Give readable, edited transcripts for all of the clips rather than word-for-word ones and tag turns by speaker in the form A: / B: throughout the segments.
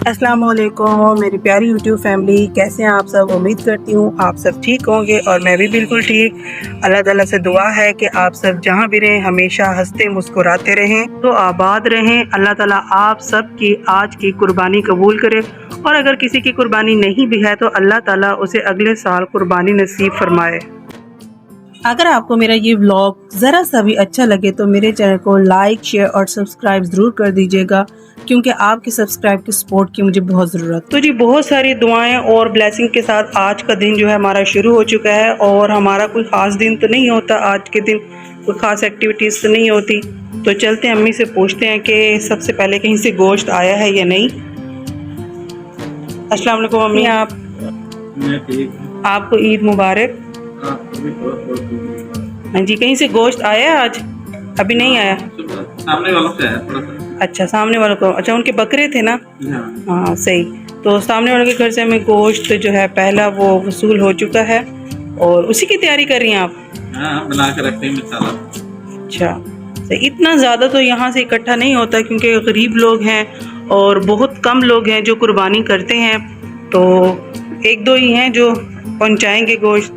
A: अस्सलाम वालेकुम मेरी प्यारी यूट्यूब फैमिली, कैसे हैं आप सब। उम्मीद करती हूँ आप सब ठीक होंगे और मैं भी बिल्कुल ठीक। अल्लाह ताला से दुआ है कि आप सब जहाँ भी रहें हमेशा हंसते मुस्कुराते रहें, तो आबाद रहें। अल्लाह ताला आप सब की आज की कुर्बानी कबूल करे, और अगर किसी की कुर्बानी नहीं भी है तो अल्लाह ताला उसे अगले साल कुर्बानी नसीब फरमाए। अगर आपको मेरा ये व्लॉग ज़रा सा भी अच्छा लगे तो मेरे चैनल को लाइक, शेयर और सब्सक्राइब ज़रूर कर दीजिएगा, क्योंकि आपके सब्सक्राइब की सपोर्ट की मुझे बहुत ज़रूरत। तो जी बहुत सारी दुआएं और ब्लेसिंग के साथ आज का दिन जो है हमारा शुरू हो चुका है, और हमारा कोई ख़ास दिन तो नहीं होता। आज के दिन कोई ख़ास एक्टिविटीज़ तो नहीं होती। तो चलते हैं अम्मी से पूछते हैं कि सबसे पहले कहीं से गोश्त आया है या नहीं। अस्सलाम वालेकुम अम्मी, आपको ईद मुबारक। हाँ जी, कहीं से गोश्त आया आज? अभी नहीं आया।
B: सामने वालों से आया थोड़ा सा।
A: अच्छा, सामने वालों को। अच्छा, उनके बकरे थे ना। हाँ सही। तो सामने वालों के घर से हमें गोश्त जो है पहला वो वसूल हो चुका है, और उसी की तैयारी कर रही हैं आप?
B: हाँ, बना के रखते हैं मसाला।
A: अच्छा, तो इतना ज़्यादा तो यहाँ से इकट्ठा नहीं होता, क्योंकि गरीब लोग हैं और बहुत कम लोग हैं जो कुर्बानी करते हैं। तो एक दो ही हैं जो पहुँचाएंगे गोश्त,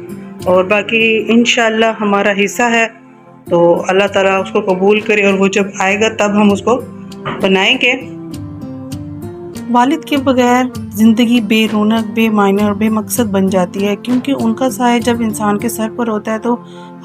A: और बाकी इंशाल्लाह हमारा हिस्सा है। तो अल्लाह ताला उसको कबूल करे, और वो जब आएगा तब हम उसको बनाएंगे। वालिद के बगैर ज़िंदगी बेरौनक, बेमायने और बेमकसद बन जाती है, क्योंकि उनका साया जब इंसान के सर पर होता है तो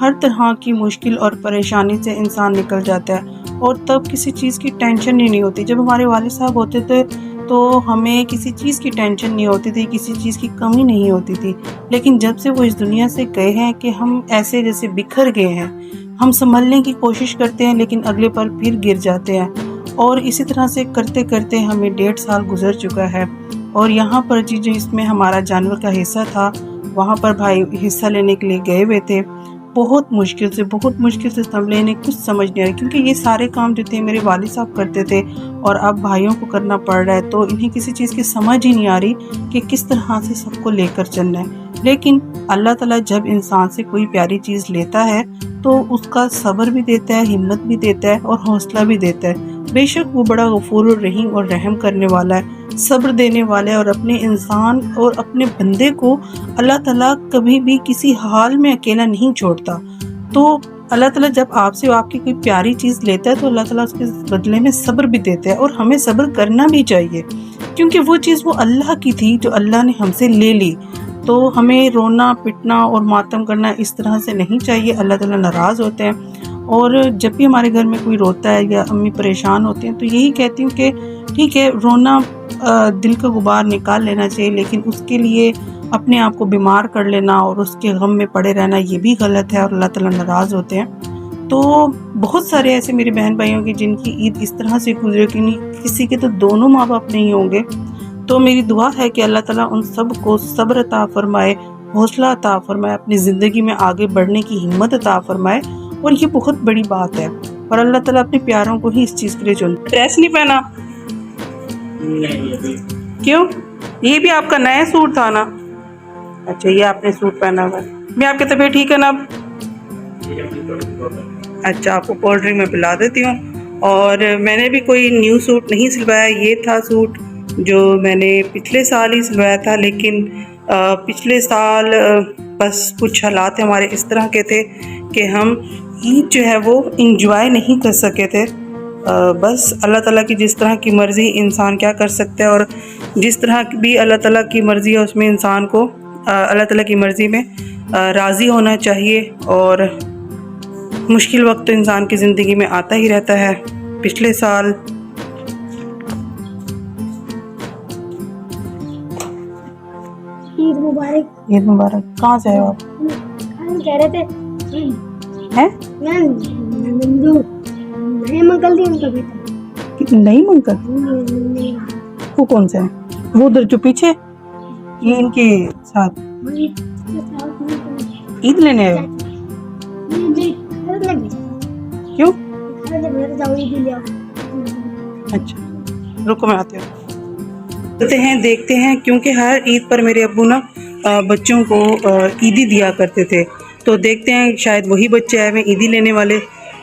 A: हर तरह की मुश्किल और परेशानी से इंसान निकल जाता है, और तब किसी चीज़ की टेंशन ही नहीं होती। जब हमारे वालिद साहब होते थे तो हमें किसी चीज़ की टेंशन नहीं होती थी, किसी चीज़ की कमी नहीं होती थी। लेकिन जब से वो इस दुनिया से गए हैं कि हम ऐसे जैसे बिखर गए हैं। हम संभलने की कोशिश करते हैं लेकिन अगले पल फिर गिर जाते हैं, और इसी तरह से करते करते हमें 1.5 साल गुजर चुका है। और यहाँ पर जी जो इसमें हमारा जानवर का हिस्सा था, वहाँ पर भाई हिस्सा लेने के लिए गए हुए थे। बहुत मुश्किल से संभले, इन्हें कुछ समझ नहीं आ रही, क्योंकि ये सारे काम जो थे मेरे वालिद साहब करते थे और अब भाइयों को करना पड़ रहा है। तो इन्हें किसी चीज़ की समझ ही नहीं आ रही कि किस तरह से सबको लेकर चलना है। लेकिन अल्लाह ताला जब इंसान से कोई प्यारी चीज़ लेता है तो उसका सब्र भी देता है, हिम्मत भी देता है और हौसला भी देता है। बेशक वो बड़ा गफूर रहीम और रहम करने वाला है, सब्र देने वाला है, और अपने इंसान और अपने बंदे को अल्लाह ताला कभी भी किसी हाल में अकेला नहीं छोड़ता। तो अल्लाह ताला जब आपसे आपकी कोई प्यारी चीज़ लेता है तो अल्लाह ताला उसके बदले में सब्र भी देता है, और हमें सब्र करना भी चाहिए, क्योंकि वो चीज़ वो अल्लाह की थी जो अल्लाह ने हमसे ले ली। तो हमें रोना पिटना और मातम करना इस तरह से नहीं चाहिए, अल्लाह ताला नाराज़ होते हैं। और जब भी हमारे घर में कोई रोता है या अम्मी परेशान होती हैं तो यही कहती हूँ कि ठीक है, रोना दिल का गुबार निकाल लेना चाहिए, लेकिन उसके लिए अपने आप को बीमार कर लेना और उसके गम में पड़े रहना ये भी गलत है, और अल्लाह ताला नाराज़ होते हैं। तो बहुत सारे ऐसे मेरे बहन भाइयों की जिनकी ईद इस तरह से गुजरे कि किसी के तो दोनों माँ बाप नहीं होंगे। तो मेरी दुआ है कि अल्लाह ताला उन सब को सब्र अता फरमाए, हौसला अता फरमाए, अपनी ज़िंदगी में आगे बढ़ने की हिम्मत अता फरमाए। और ये बहुत बड़ी बात है, और अल्लाह ताला अपने प्यारों को ही इस चीज़ के लिए चुनता है। ड्रेस नहीं पहना? क्यों? ये भी आपका नया सूट था ना? अच्छा, ये आपने सूट पहना हुआ है। मैं आपकी तबीयत ठीक है ना अब? अच्छा, आपको कोल्ड ड्रिंक में पिला देती हूँ। और मैंने भी कोई न्यू सूट नहीं सिलवाया, ये था सूट जो मैंने पिछले साल ही सिलवाया था। लेकिन पिछले साल बस कुछ हालात हमारे इस तरह के थे कि हम ईद जो है वो इंजॉय नहीं कर सके थे। बस अल्लाह ताला की जिस तरह की मर्ज़ी इंसान क्या कर सकता है, और जिस तरह की भी अल्लाह ताला की मर्ज़ी है उसमें इंसान को अल्लाह ताला की मर्ज़ी में राज़ी होना चाहिए। और मुश्किल वक्त तो इंसान की ज़िंदगी में आता ही रहता है। पिछले साल
C: ईद मुबारक।
A: ईद मुबारक। कहाँ से आए हो आप?
C: हम कह रहे थे
A: हैं?
C: मैं नए मंगल थी उनका बेटा।
A: नहीं मंगल? वो कौन सा है? वो उधर जो पीछे, ये इनके साथ ईद लेने आए हो? क्यों? अच्छा, रुको मैं आती हूँ। देखते हैं, क्योंकि हर ईद पर मेरे अब्बू ना बच्चों को ईदी दिया करते थे। तो देखते हैं, शायद वही बच्चे आए हुए ईदी लेने वाले।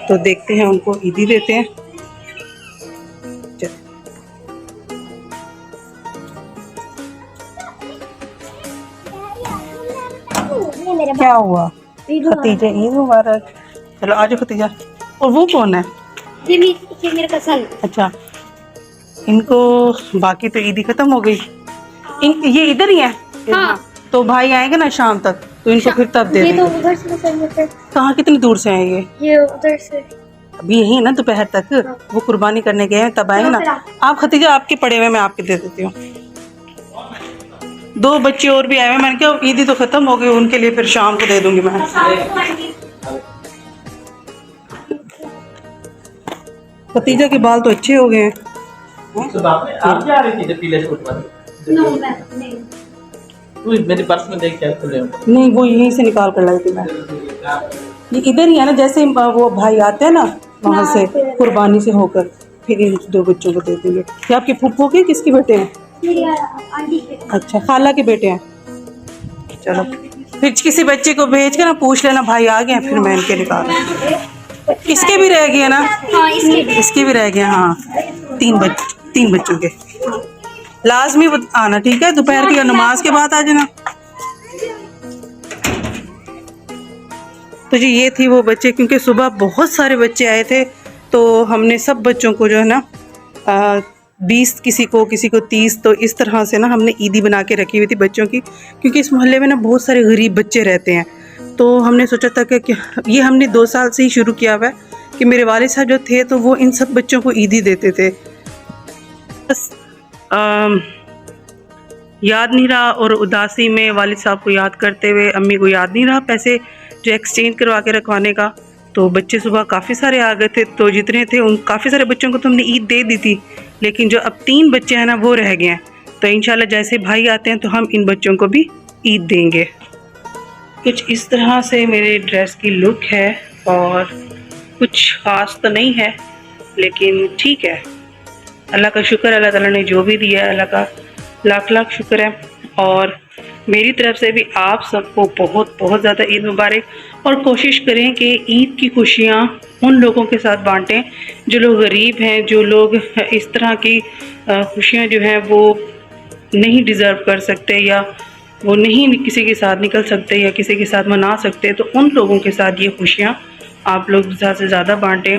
A: तो देखते हैं, उनको ईदी देते हैं।
C: ये मेरे
A: क्या हुआ?
C: ईद मुबारक।
A: खतीजा ईद मुबारक। चलो आज खतीजा। और वो कौन है?
C: ये मेरे कसन।
A: अच्छा, इनको बाकी तो ईदी खत्म हो गई। ये इधर ही है?
C: हाँ।
A: तो भाई आएंगे ना शाम तक, तो इनको फिर तब दे
C: ये तो
A: देंगे।
C: उधर से निकलने पे।
A: कहाँ, कितनी दूर से आएंगे?
C: ये उधर से।
A: अभी यही है ना दोपहर तक, वो कुर्बानी करने गए हैं तब आएंगे ना। आप खतीजा आपके पड़े हुए मैं आपके दे देती हूँ। 2 बच्चे और भी आए हुए, मैंने कहा ईदी तो खत्म हो गई, उनके लिए फिर शाम को दे दूंगी मैं। खतीजा के बाल तो अच्छे हो गए हैं।
B: सुबह में आप जा रही थी जब पीले सूट वाले?
C: नो मैं नहीं।
B: तू मेरे पर्स में देख क्या खुले हो?
A: नहीं, वो यहीं से निकाल कर लाई थी मैं। ये इधर ही है ना, जैसे वो भाई आते हैं ना वहाँ से कुर्बानी से होकर, फिर इन 2 बच्चों को दे देंगे। ये आपके फूफो के किसके बेटे हैं?
C: मेरी आंटी के।
A: अच्छा, खाला के बेटे हैं। चलो फिर किसी बच्चे को भेज कर ना पूछ लेना भाई आ गए हैं, फिर मैं इनके निकाल। इसके भी रह गए ना?
C: हाँ
A: इसके भी रह गए। हाँ, 3 बच्चों के। लाजमी आना, ठीक है? दोपहर की नमाज के बाद आ जाना। तो जी ये थी वो बच्चे, क्योंकि सुबह बहुत सारे बच्चे आए थे, तो हमने सब बच्चों को जो है ना 20 किसी को 30, तो इस तरह से ना हमने ईदी बना के रखी हुई थी बच्चों की, क्योंकि इस मोहल्ले में ना बहुत सारे गरीब बच्चे रहते हैं। तो हमने सोचा था कि ये हमने 2 साल से ही शुरू किया हुआ है कि मेरे वालिद साहब जो थे तो वो इन सब बच्चों को ईदी देते थे। बस याद नहीं रहा, और उदासी में वालिद साहब को याद करते हुए अम्मी को याद नहीं रहा पैसे जो एक्सचेंज करवा के रखवाने का। तो बच्चे सुबह काफ़ी सारे आ गए थे, तो जितने थे उन काफ़ी सारे बच्चों को तो हमने ईद दे दी थी, लेकिन जो अब 3 बच्चे हैं ना वो रह गए हैं। तो इंशाल्लाह जैसे भाई आते हैं तो हम इन बच्चों को भी ईद देंगे। कुछ इस तरह से मेरे ड्रेस की लुक है, और कुछ ख़ास तो नहीं है, लेकिन ठीक है। अल्लाह का शुक्र, अल्लाह ताला ने जो भी दिया है अल्लाह का लाख लाख शुक्र है। और मेरी तरफ से भी आप सबको बहुत बहुत ज़्यादा ईद मुबारक, और कोशिश करें कि ईद की खुशियाँ उन लोगों के साथ बांटें जो लोग गरीब हैं, जो लोग इस तरह की खुशियाँ जो हैं वो नहीं डिज़र्व कर सकते, या वो नहीं किसी के साथ निकल सकते या किसी के साथ मना सकते। तो उन लोगों के साथ ये खुशियाँ आप लोग ज़्यादा से ज़्यादा बांटें।